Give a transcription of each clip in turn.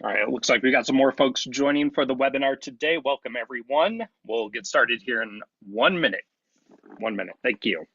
All right, it looks like we got some more folks joining for the webinar today. Welcome, everyone. We'll get started here in 1 minute. 1 minute. Thank you.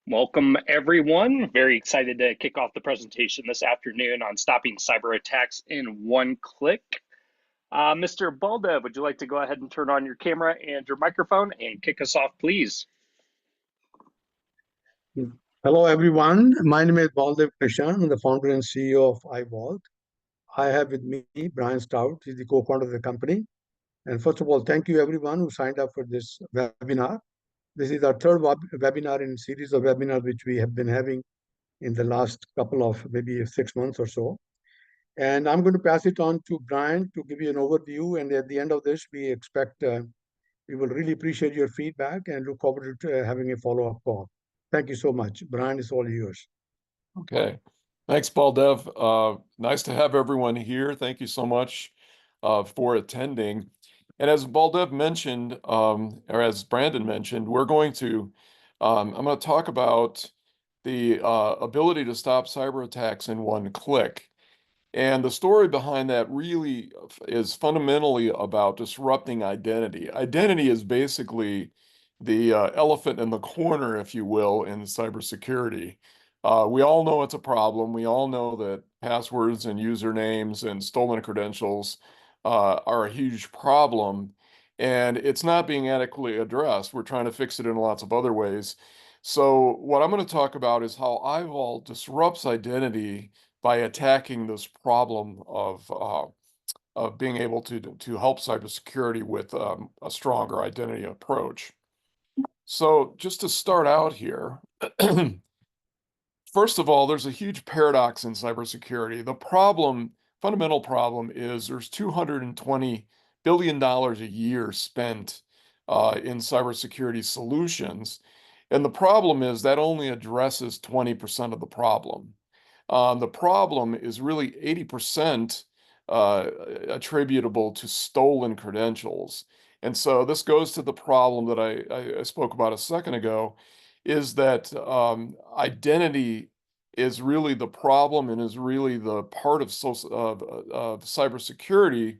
Welcome, everyone. Very excited to kick off the presentation this afternoon on stopping cyber attacks in one click. Mr. Baldev, would you like to go ahead and turn on your camera and your microphone and kick us off, please? Hello, everyone. My name is Baldev Krishan. I'm the founder and CEO of iVALT. I have with me Brian Stout. He's the co-founder of the company. And first of all, thank you everyone who signed up for this webinar. This is our third webinar in a series of webinars which we have been having in the last couple of maybe 6 months or so. And I'm going to pass it on to Brian to give you an overview. And at the end of this, we expect we will really appreciate your feedback and look forward to having a follow-up call. Thank you so much. Brian, it's all yours. Okay. Thanks, Baldev. Nice to have everyone here. Thank you so much for attending. And as Baldev mentioned, or as Brandon mentioned, I'm going to talk about the ability to stop cyber attacks in one click. And the story behind that really is fundamentally about disrupting identity. Identity is basically the elephant in the corner, if you will, in cybersecurity. We all know it's a problem. We all know that passwords and usernames and stolen credentials are a huge problem, and it's not being adequately addressed. We're trying to fix it in lots of other ways. So what I'm going to talk about is how iVault disrupts identity by attacking this problem of being able to help cybersecurity with a stronger identity approach. So just to start out here, first of all, there's a huge paradox in cybersecurity. The fundamental problem is there's $220 billion a year spent in cybersecurity solutions. And the problem is that only addresses 20% of the problem. The problem is really 80% attributable to stolen credentials. And so this goes to the problem that I spoke about a second ago, is that identity is really the problem and is really the part of cybersecurity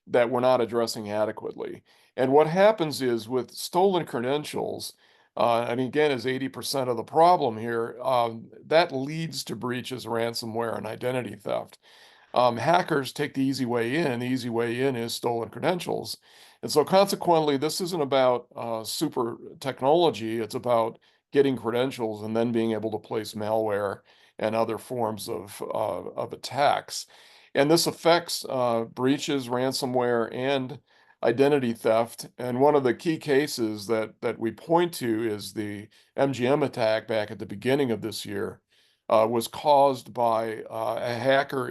that we're not addressing adequately. And what happens is with stolen credentials, and again, is 80% of the problem here, that leads to breaches, ransomware, and identity theft. Hackers take the easy way in, and the easy way in is stolen credentials. And so consequently, this isn't about super technology, it's about getting credentials and then being able to place malware and other forms of attacks. And this affects breaches, ransomware, and identity theft. And one of the key cases that we point to is the MGM attack back at the beginning of this year, was caused by a hacker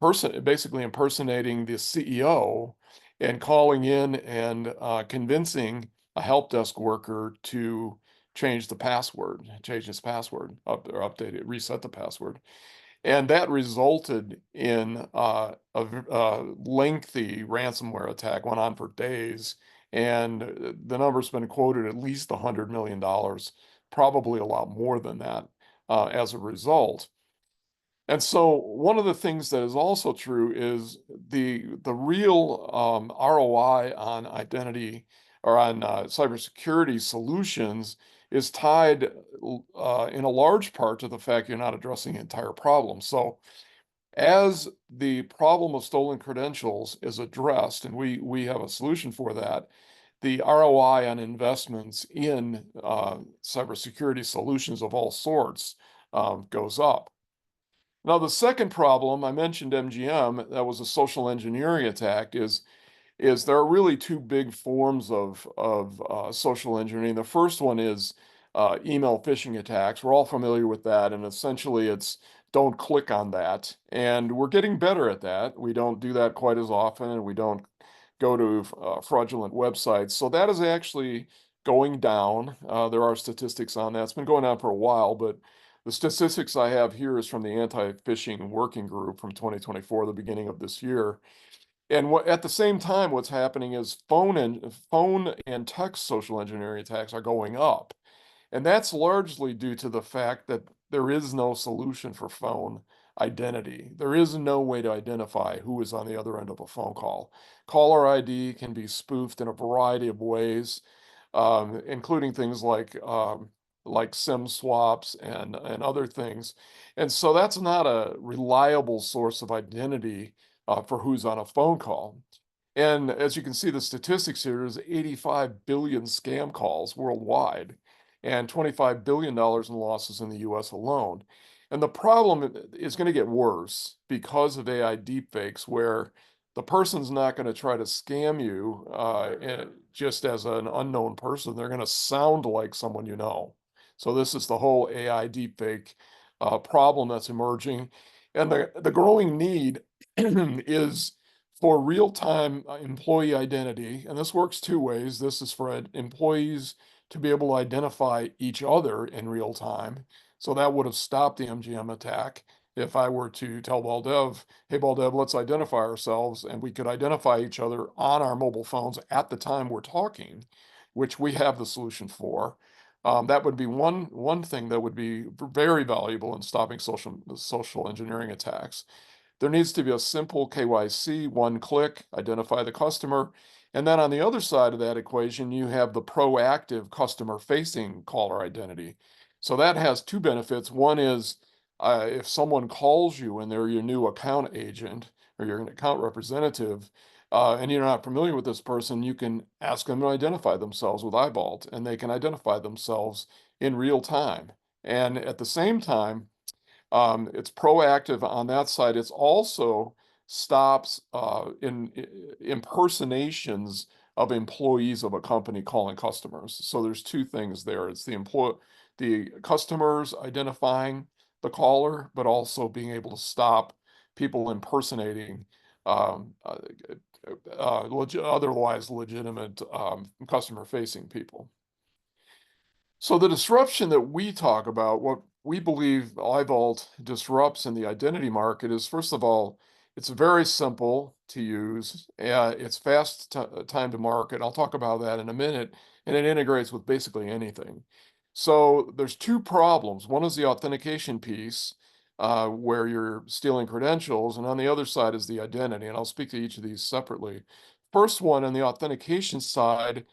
basically impersonating the CEO and calling in and convincing a help desk worker to change his password, update it, reset the password. And that resulted in a lengthy ransomware attack, went on for days. And the number's been quoted at least $100 million, probably a lot more than that as a result. And so one of the things that is also true is the real ROI on identity or on cybersecurity solutions is tied in a large part to the fact you're not addressing the entire problem. So as the problem of stolen credentials is addressed, and we have a solution for that, the ROI on investments in cybersecurity solutions of all sorts goes up. Now, the second problem, I mentioned MGM, that was a social engineering attack, is there are really two big forms of social engineering. The first one is email phishing attacks. We're all familiar with that, and essentially it's don't click on that. And we're getting better at that. We don't do that quite as often, and we don't go to fraudulent websites. So that is actually going down. There are statistics on that. It's been going on for a while, but the statistics I have here is from the anti-phishing working group from 2024, the beginning of this year. And at the same time, what's happening is phone and text social engineering attacks are going up. And that's largely due to the fact that there is no solution for phone identity. There is no way to identify who is on the other end of a phone call. Caller ID can be spoofed in a variety of ways, including things like SIM swaps and other things. And so that's not a reliable source of identity for who's on a phone call. And as you can see, the statistics here is 85 billion scam calls worldwide and $25 billion in losses in the US alone. And the problem is going to get worse because of AI deepfakes, where the person's not going to try to scam you just as an unknown person. They're going to sound like someone you know. So this is the whole AI deepfake problem that's emerging. And the growing need is for real-time employee identity. And this works two ways. This is for employees to be able to identify each other in real time. So that would have stopped the MGM attack if I were to tell Baldev, hey, Baldev, let's identify ourselves, and we could identify each other on our mobile phones at the time we're talking, which we have the solution for. That would be one thing that would be very valuable in stopping social engineering attacks. There needs to be a simple KYC, one click, identify the customer. And then on the other side of that equation, you have the proactive customer-facing caller identity. So that has two benefits. One is if someone calls you and they're your new account agent or your account representative, and you're not familiar with this person, you can ask them to identify themselves with iVALT, and they can identify themselves in real time. And at the same time, it's proactive on that side. It's also stops impersonations of employees of a company calling customers. So there's two things there. It's the customers identifying the caller, but also being able to stop people impersonating um, uh, otherwise legitimate customer-facing people. So the disruption that we talk about, what we believe iVault disrupts in the identity market is, first of all, it's very simple to use. It's fast time to market. I'll talk about that in a minute, and it integrates with basically anything. So there's two problems. One is the authentication piece, where you're stealing credentials, and on the other side is the identity, and I'll speak to each of these separately. First one, on the authentication side,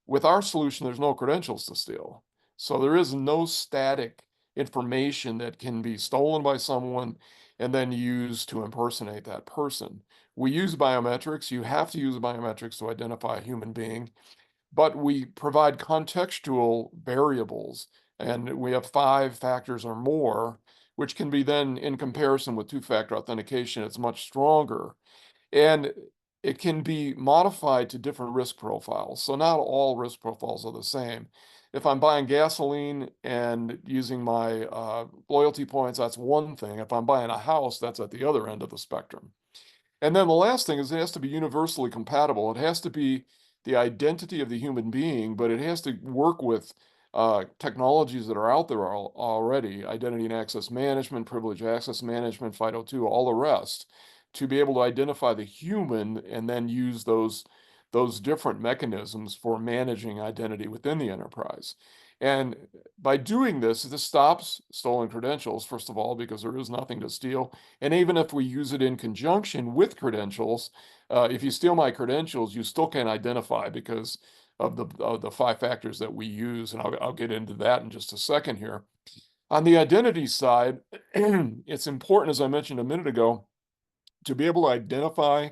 with our solution, there's no credentials to steal. So there is no static information that can be stolen by someone and then used to impersonate that person. We use biometrics. You have to use biometrics to identify a human being, but we provide contextual variables, and we have 5 factors or more, which can be then in comparison with two-factor authentication, it's much stronger. And it can be modified to different risk profiles. So not all risk profiles are the same. If I'm buying gasoline and using my loyalty points, that's one thing. If I'm buying a house, that's at the other end of the spectrum. And then the last thing is it has to be universally compatible. It has to be the identity of the human being, but it has to work with technologies that are out there already, identity and access management, privilege access management, FIDO2, all the rest, to be able to identify the human and then use those different mechanisms for managing identity within the enterprise. And by doing this, this stops stolen credentials, first of all, because there is nothing to steal. And even if we use it in conjunction with credentials, if you steal my credentials, you still can't identify because of the 5 factors that we use. And I'll get into that in just a second here. On the identity side, it's important, as I mentioned a minute ago, to be able to identify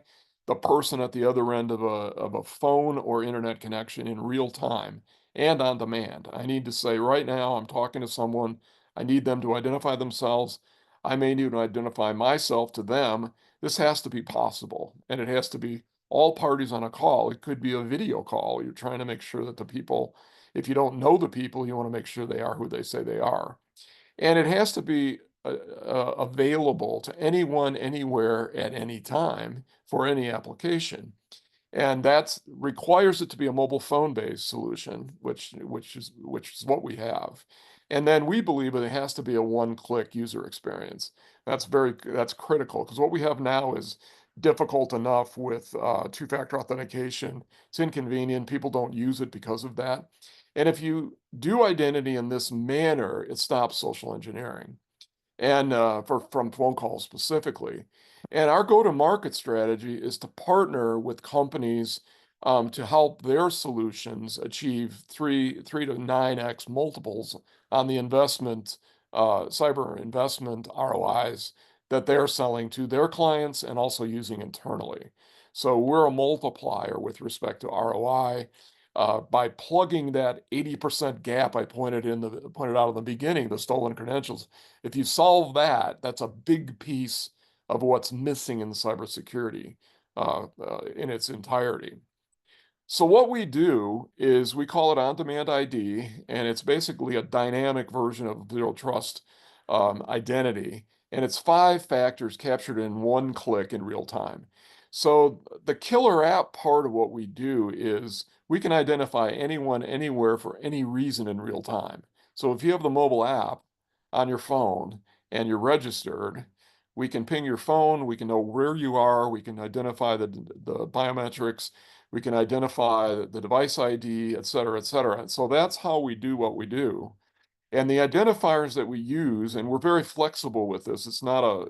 the person at the other end of a phone or internet connection in real time and on demand. I need to say right now, I'm talking to someone, I need them to identify themselves. I may need to identify myself to them. This has to be possible, and it has to be all parties on a call. It could be a video call. You're trying to make sure that the people, if you don't know the people, you want to make sure they are who they say they are. And it has to be available to anyone, anywhere, at any time for any application. And that requires it to be a mobile phone-based solution, which is what we have. And then we believe that it has to be a one-click user experience. That's critical, because what we have now is difficult enough with two-factor authentication. It's inconvenient. People don't use it because of that. And if you do identity in this manner, it stops social engineering and from phone calls specifically. And our go-to-market strategy is to partner with companies to help their solutions achieve three to 9x multiples on the investment, cyber investment ROIs that they're selling to their clients and also using internally. So we're a multiplier with respect to ROI. By plugging that 80% gap I pointed out in the beginning, the stolen credentials, if you solve that, that's a big piece of what's missing in cybersecurity in its entirety. So what we do is we call it on-demand ID, and it's basically a dynamic version of zero trust identity, and it's 5 factors captured in one click in real time. So the killer app part of what we do is we can identify anyone, anywhere, for any reason in real time. So if you have the mobile app on your phone and you're registered, we can ping your phone, we can know where you are, we can identify the biometrics, we can identify the device ID, et cetera, et cetera. And so that's how we do what we do. And the identifiers that we use, and we're very flexible with this, it's not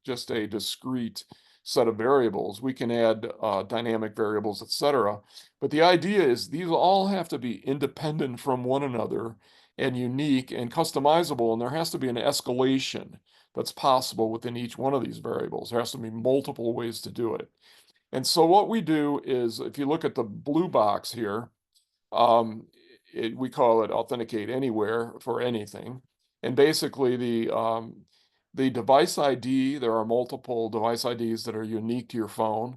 just a discrete set of variables. We can add dynamic variables, et cetera. But the idea is these all have to be independent from one another and unique and customizable, and there has to be an escalation that's possible within each one of these variables. There has to be multiple ways to do it. And so what we do is, if you look at the blue box here, um, we call it Authenticate Anywhere for anything. And basically the device ID, there are multiple device IDs that are unique to your phone.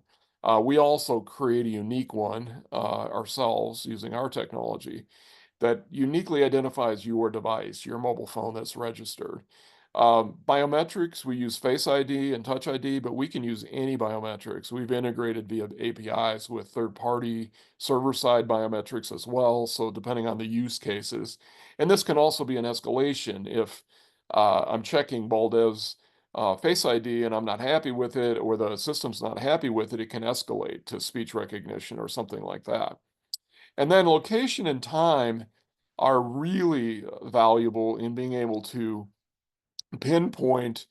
We also create a unique one ourselves using our technology that uniquely identifies your device, your mobile phone that's registered. Biometrics, we use Face ID and Touch ID, but we can use any biometrics. We've integrated via APIs with third-party server-side biometrics as well, so depending on the use cases. And this can also be an escalation. If I'm checking Baldev's Face ID and I'm not happy with it, or the system's not happy with it, it can escalate to speech recognition or something like that. And then location and time are really valuable in being able to pinpoint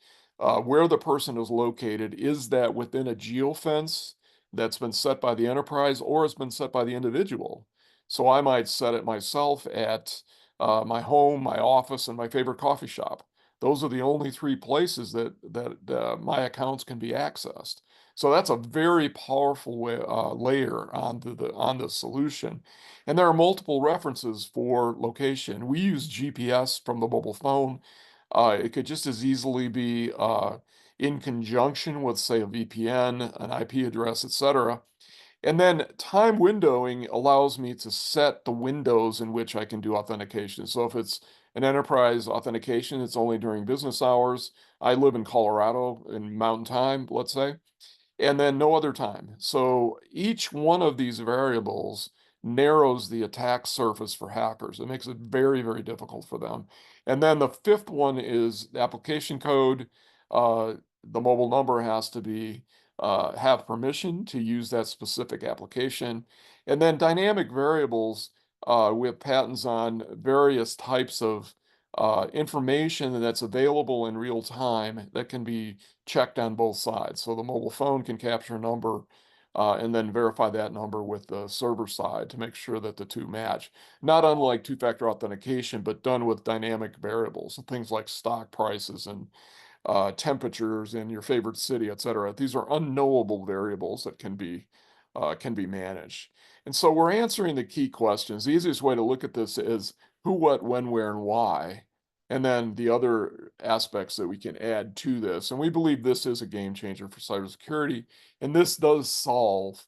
where the person is located. Is that within a geofence that's been set by the enterprise, or has been set by the individual? So I might set it myself at my home, my office, and my favorite coffee shop. Those are the only 3 places that my accounts can be accessed. So that's a very powerful layer on the solution. And there are multiple references for location. We use GPS from the mobile phone. It could just as easily be in conjunction with, say, a VPN, an IP address, etc. And then time windowing allows me to set the windows in which I can do authentication. So if it's an enterprise authentication, it's only during business hours. I live in Colorado in Mountain Time, let's say, and then no other time. So each one of these variables narrows the attack surface for hackers. It makes it very, very difficult for them. And then the 5th one is the application code. The mobile number has to be have permission to use that specific application. And then dynamic variables, we have patents on various types of information that's available in real time that can be checked on both sides. So the mobile phone can capture a number and then verify that number with the server side to make sure that the two match. Not unlike two-factor authentication, but done with dynamic variables, things like stock prices and temperatures in your favorite city, etc. These are unknowable variables that can be managed. And so we're answering the key questions. The easiest way to look at this is who, what, when, where, and why. and then the other aspects that we can add to this. And we believe this is a game changer for cybersecurity, and this does solve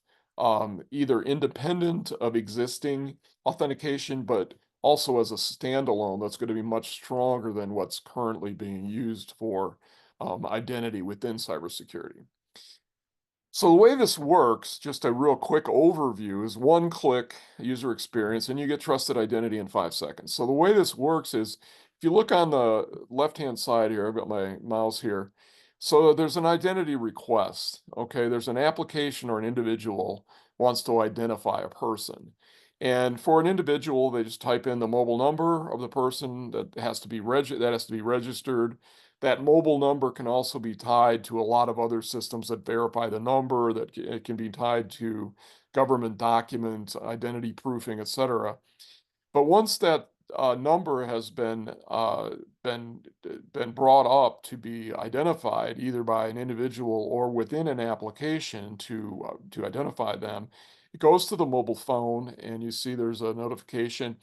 either independent of existing authentication, but also as a standalone that's going to be much stronger than what's currently being used for identity within cybersecurity. So the way this works, just a real quick overview, is one click user experience and you get trusted identity in 5 seconds. So the way this works is if you look on the left-hand side here, I've got my mouse here. So there's an identity request. Okay, there's an application or an individual wants to identify a person. And for an individual, they just type in the mobile number of the person that has to be registered. That mobile number can also be tied to a lot of other systems that verify the number, that it can be tied to government documents, identity proofing, etc. But once that number has been brought up to be identified either by an individual or within an application to identify them, it goes to the mobile phone and you see there's a notification.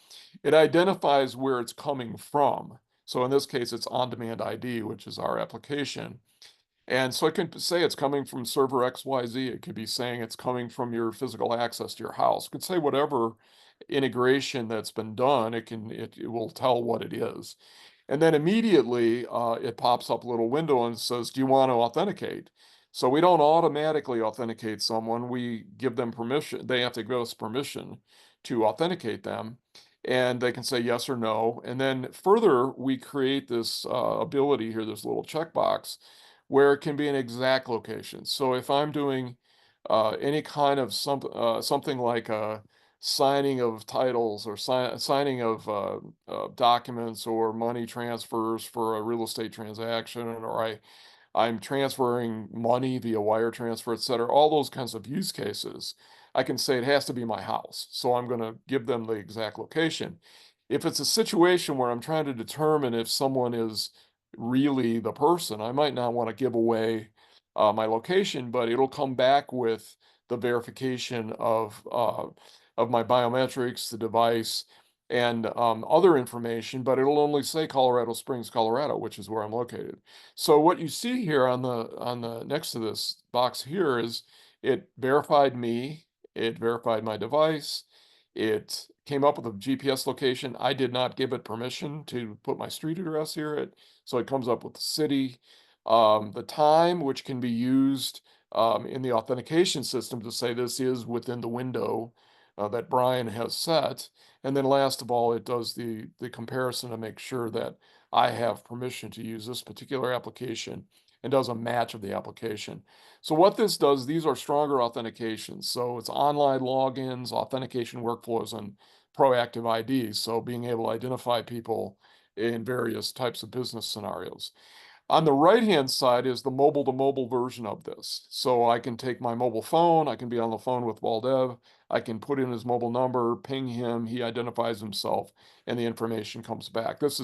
It identifies where it's coming from. So in this case, it's On-Demand ID, which is our application. And so it can say it's coming from server XYZ. It could be saying it's coming from your physical access to your house. It could say whatever integration that's been done. It will tell what it is. And then immediately it pops up a little window and says, do you want to authenticate? So we don't automatically authenticate someone. We give them permission. They have to give us permission to authenticate them. And they can say yes or no. And then further, we create this ability here, this little checkbox, where it can be an exact location. So if I'm doing any kind of something like a signing of titles or signing of documents or money transfers for a real estate transaction, or I'm transferring money via wire transfer, et cetera, all those kinds of use cases, I can say it has to be my house. So I'm going to give them the exact location. If it's a situation where I'm trying to determine if someone is really the person, I might not want to give away my location, but it'll come back with the verification of my biometrics, the device, and other information, but it'll only say Colorado Springs, Colorado, which is where I'm located. So what you see here on the next to this box here is it verified me, it verified my device, it came up with a GPS location. I did not give it permission to put my street address here, so it comes up with the city, the time, which can be used in the authentication system to say this is within the window that Brian has set. And then last of all, it does the comparison to make sure that I have permission to use this particular application and does a match of the application. So what this does, these are stronger authentications. So it's online logins, authentication workflows, and proactive IDs. So being able to identify people in various types of business scenarios. On the right-hand side is the mobile-to-mobile version of this. So I can take my mobile phone, I can be on the phone with Baldev, I can put in his mobile number, ping him, he identifies himself, and the information comes back. This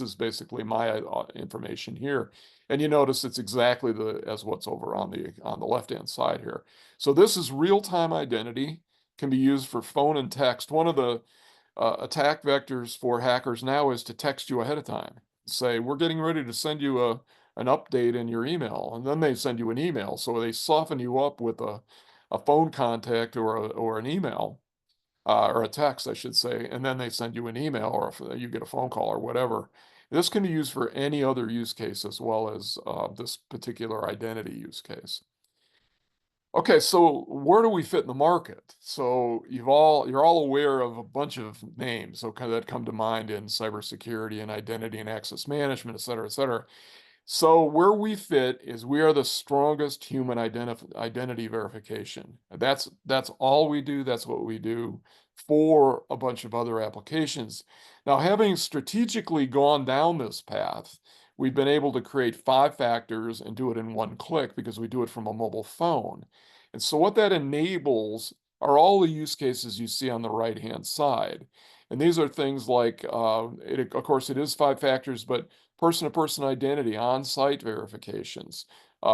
is basically my information here. And you notice it's exactly as what's over on the left-hand side here. So this is real-time identity, can be used for phone and text. One of the attack vectors for hackers now is to text you ahead of time. Say, we're getting ready to send you an update in your email, and then they send you an email. So they soften you up with a phone contact or an email, or a text, I should say, and then they send you an email or if you get a phone call or whatever. This can be used for any other use case as well as this particular identity use case. Okay, so where do we fit in the market? So you're all aware of a bunch of names, okay, that come to mind in cybersecurity and identity and access management, et cetera, et cetera. So where we fit is we are the strongest human identity verification. That's all we do. That's what we do for a bunch of other applications. Now, having strategically gone down this path, we've been able to create 5 factors and do it in one click because we do it from a mobile phone. And so what that enables are all the use cases you see on the right-hand side. And these are things like, of course, it is 5 factors, but person-to-person identity, on-site verifications,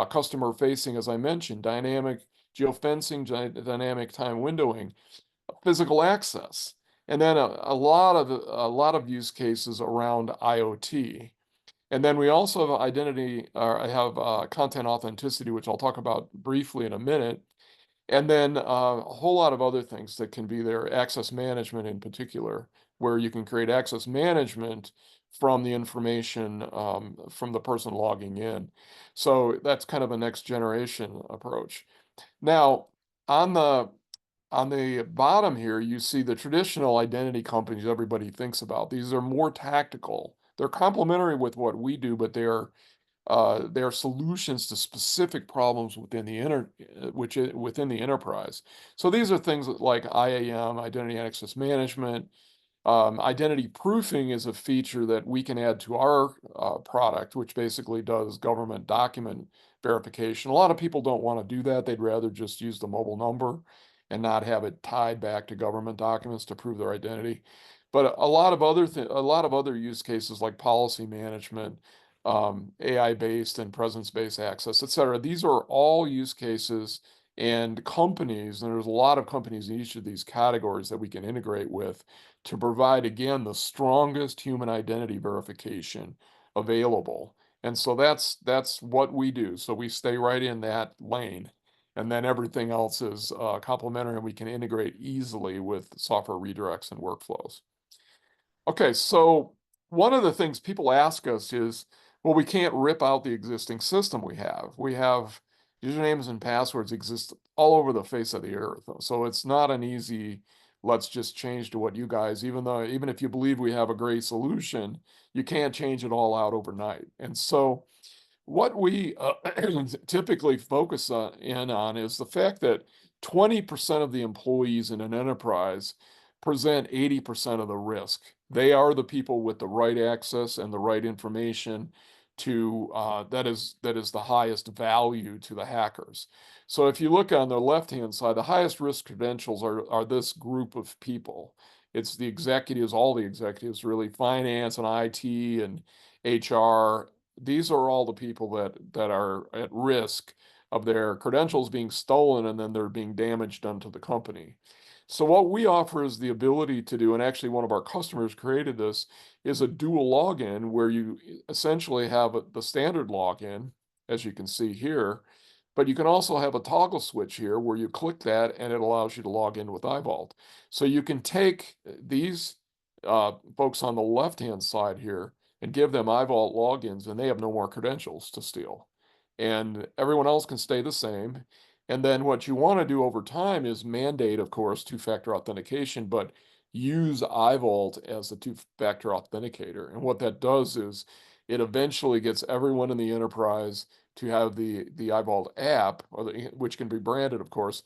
customer-facing, as I mentioned, dynamic geofencing, dynamic time windowing, physical access. and then a lot of use cases around IoT. And then we also have identity, or I have content authenticity, which I'll talk about briefly in a minute. And then a whole lot of other things that can be there, access management in particular, where you can create access management from the information from the person logging in. So that's kind of a next generation approach. Now, on the bottom here, you see the traditional identity companies everybody thinks about. These are more tactical. They're complementary with what we do, but they're solutions to specific problems within within the enterprise. So these are things like IAM, identity access management. Identity proofing is a feature that we can add to our product, which basically does government document verification. A lot of people don't want to do that. They'd rather just use the mobile number and not have it tied back to government documents to prove their identity. But a lot of other use cases like policy management, AI-based and presence-based access, et cetera. These are all use cases and companies, and there's a lot of companies in each of these categories that we can integrate with to provide, again, the strongest human identity verification available. And so that's what we do. So we stay right in that lane. And then everything else is complementary, and we can integrate easily with software redirects and workflows. Okay, so one of the things people ask us is, well, we can't rip out the existing system we have. We have usernames and passwords exist all over the face of the earth. So it's not an easy, let's just change to what you guys, even if you believe we have a great solution, you can't change it all out overnight. And so what we typically focus in on is the fact that 20% of the employees in an enterprise present 80% of the risk. They are the people with the right access and the right information to that is the highest value to the hackers. So if you look on the left-hand side, the highest risk credentials are this group of people. It's the executives, all the executives, really, finance and IT and HR. These are all the people that are at risk of their credentials being stolen and then they're being damaged done to the company. So what we offer is the ability to do, and actually one of our customers created this, is a dual login where you essentially have the standard login, as you can see here, but you can also have a toggle switch here where you click that and it allows you to log in with iVault. So you can take these folks on the left-hand side here and give them iVault logins, and they have no more credentials to steal. And everyone else can stay the same. And then what you want to do over time is mandate, of course, two-factor authentication, but use iVault as the two-factor authenticator. And what that does is it eventually gets everyone in the enterprise to have the iVault app, which can be branded, of course,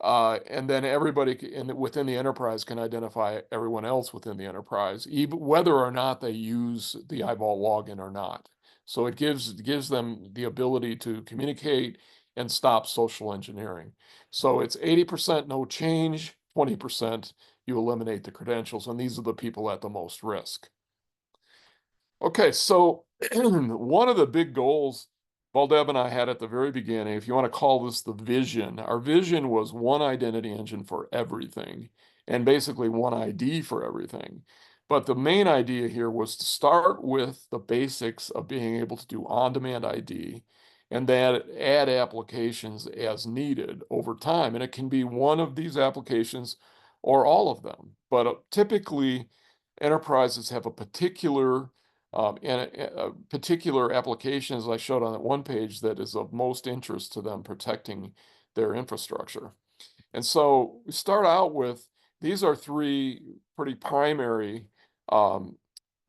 and then everybody within the enterprise can identify everyone else within the enterprise, even whether or not they use the iVault login or not. So it gives them the ability to communicate and stop social engineering. So it's 80% no change, 20% you eliminate the credentials, and these are the people at the most risk. Okay, so one of the big goals Valdeb and I had at the very beginning, if you want to call this the vision, our vision was one identity engine for everything and basically one ID for everything. But the main idea here was to start with the basics of being able to do on-demand ID and then add applications as needed over time. And it can be one of these applications or all of them. But typically, enterprises have a particular and a particular application, as I showed on that one page, that is of most interest to them protecting their infrastructure. And so we start out with, these are three pretty primary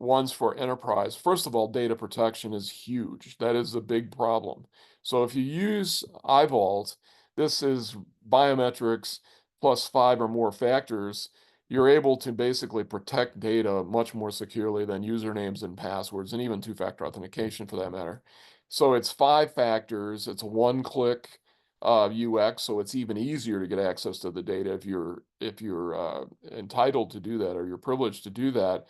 ones for enterprise. First of all, data protection is huge. That is a big problem. So if you use iVault, this is biometrics plus 5 or more factors. You're able to basically protect data much more securely than usernames and passwords, and even two-factor authentication for that matter. So it's 5 factors. It's a one-click UX, so it's even easier to get access to the data if you're entitled to do that or you're privileged to do that.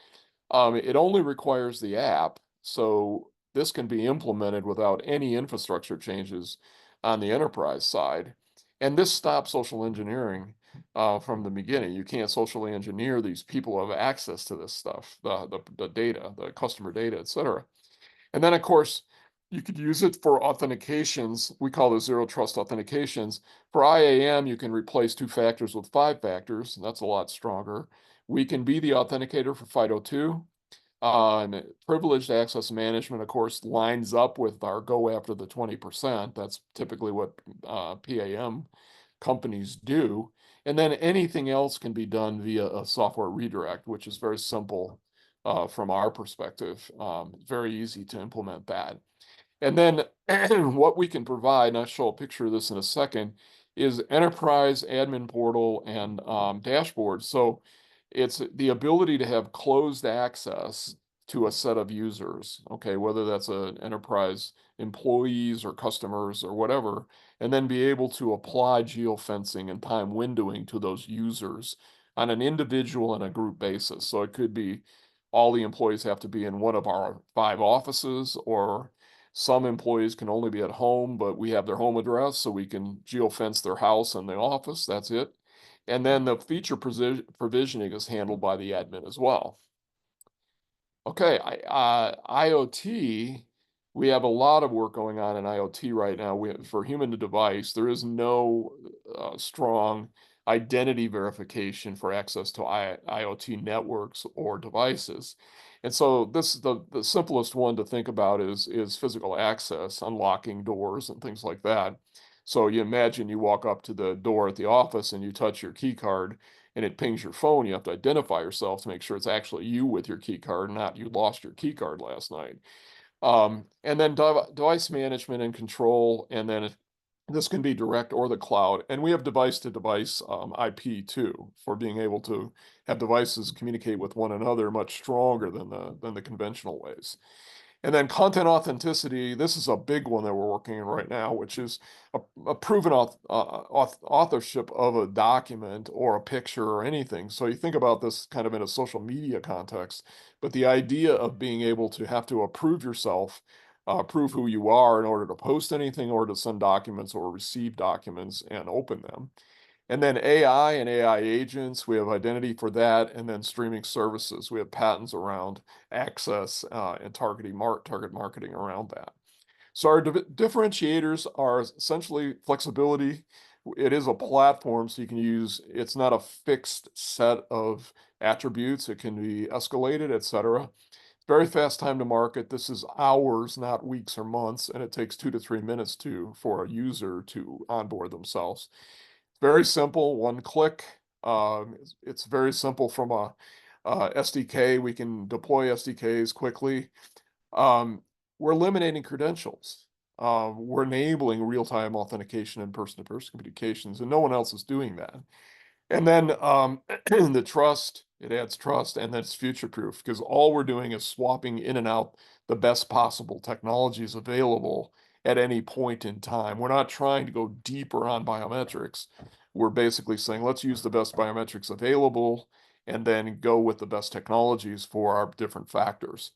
It only requires the app, so this can be implemented without any infrastructure changes on the enterprise side. And this stops social engineering. from the beginning. You can't socially engineer these people who have access to this stuff, the data, the customer data, et cetera. And then, of course, you could use it for authentications. We call those zero trust authentications. For IAM, you can replace 2 factors with 5 factors, and that's a lot stronger. We can be the authenticator for FIDO2. And privileged access management, of course, lines up with our go after the 20%. That's typically what PAM companies do. And then anything else can be done via a software redirect, which is very simple from our perspective. Very easy to implement that. And then what we can provide, and I'll show a picture of this in a second, is enterprise admin portal and dashboard. So it's the ability to have closed access to a set of users, okay, whether that's an enterprise employees or customers or whatever, and then be able to apply geofencing and time windowing to those users on an individual and a group basis. So it could be all the employees have to be in one of our 5 offices, or some employees can only be at home, but we have their home address, so we can geofence their house and the office. That's it. And then the feature provisioning is handled by the admin as well. Okay, IoT, we have a lot of work going on in IoT right now. For human to device, there is no strong identity verification for access to IoT networks or devices. And so this the simplest one to think about is physical access, unlocking doors and things like that. So you imagine you walk up to the door at the office and you touch your key card and it pings your phone. You have to identify yourself to make sure it's actually you with your key card, not you lost your key card last night. And then device management and control, and then this can be direct or the cloud. And we have device to device IP too, for being able to have devices communicate with one another much stronger than the conventional ways. And then content authenticity, this is a big one that we're working on right now, which is a proven authorship of a document or a picture or anything. So you think about this kind of in a social media context, but the idea of being able to have to approve yourself, prove who you are in order to post anything or to send documents or receive documents and open them. And then AI and AI agents, we have identity for that, and then streaming services. We have patents around access and target marketing around that. So our differentiators are essentially flexibility. It is a platform, so you can use, it's not a fixed set of attributes. It can be escalated, et cetera. Very fast time to market. This is hours, not weeks or months, and it takes 2 to 3 minutes for a user to onboard themselves. Very simple, one click. It's very simple from a SDK. We can deploy SDKs quickly. We're eliminating credentials. We're enabling real-time authentication and person-to-person communications, and no one else is doing that. And then the trust, it adds trust, and then it's future-proof, because all we're doing is swapping in and out the best possible technologies available at any point in time. We're not trying to go deeper on biometrics. We're basically saying, let's use the best biometrics available and then go with the best technologies for our different factors.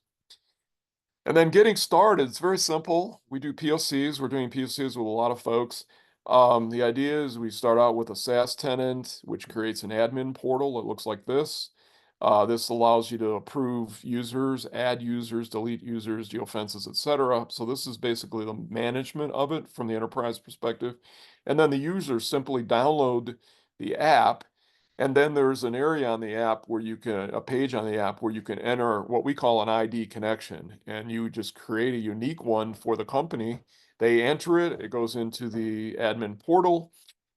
And then getting started, it's very simple. We do POCs. We're doing POCs with a lot of folks. The idea is we start out with a SaaS tenant, which creates an admin portal that looks like this. This allows you to approve users, add users, delete users, geofences, et cetera. So this is basically the management of it from the enterprise perspective. And then the users simply download the app. And then there's an area on the app where a page on the app where you can enter what we call an ID connection. And you just create a unique one for the company. They enter it, it goes into the admin portal,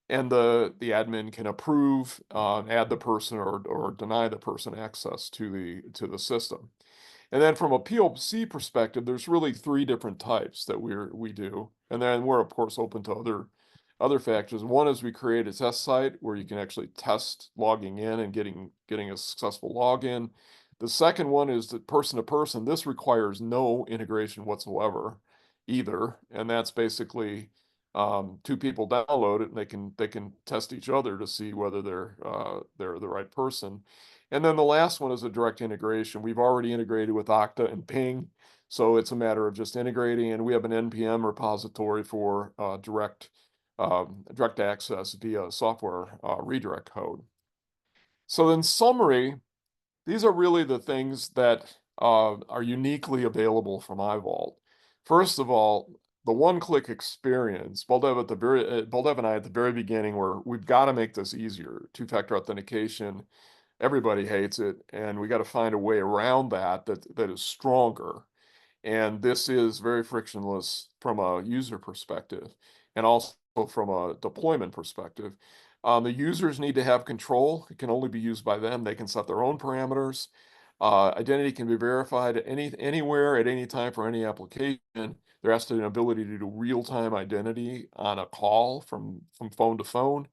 and the admin can approve, add the person or deny the person access to the system. And then from a POC perspective, there's really 3 different types that we do. And then we're of course open to other factors. One is we create a test site where you can actually test logging in and getting a successful login. The second one is the person to person. This requires no integration whatsoever either. And that's basically 2 people download it and they can test each other to see whether they're the right person. And then the last one is a direct integration. We've already integrated with Okta and Ping, so it's a matter of just integrating. And we have an NPM repository for direct direct access via software redirect code. So in summary, these are really the things that are uniquely available from iVault. First of all, the one-click experience. Baldev and I at the very beginning were, we've got to make this easier. Two-factor authentication, everybody hates it, and we got to find a way around that is stronger. And this is very frictionless from a user perspective and also from a deployment perspective. The users need to have control. It can only be used by them. They can set their own parameters. Identity can be verified anywhere at any time for any application. There has to be an ability to do real-time identity on a call from phone to phone.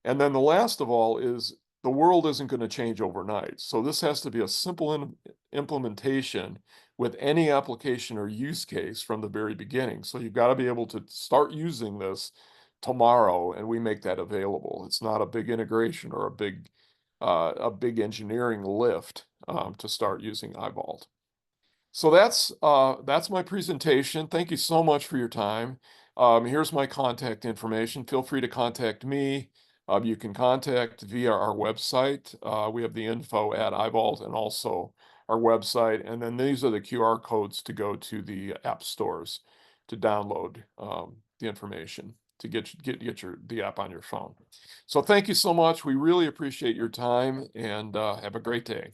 And then the last of all is the world isn't going to change overnight. So this has to be a simple implementation with any application or use case from the very beginning. So you've got to be able to start using this tomorrow, and we make that available. It's not a big integration or a big engineering lift to start using iVault. So that's my presentation. Thank you so much for your time. Here's my contact information. Feel free to contact me. You can contact via our website. We have the info at iVault and also our website. And then these are the QR codes to go to the app stores to download the information to get the app on your phone. So thank you so much. We really appreciate your time, and have a great day.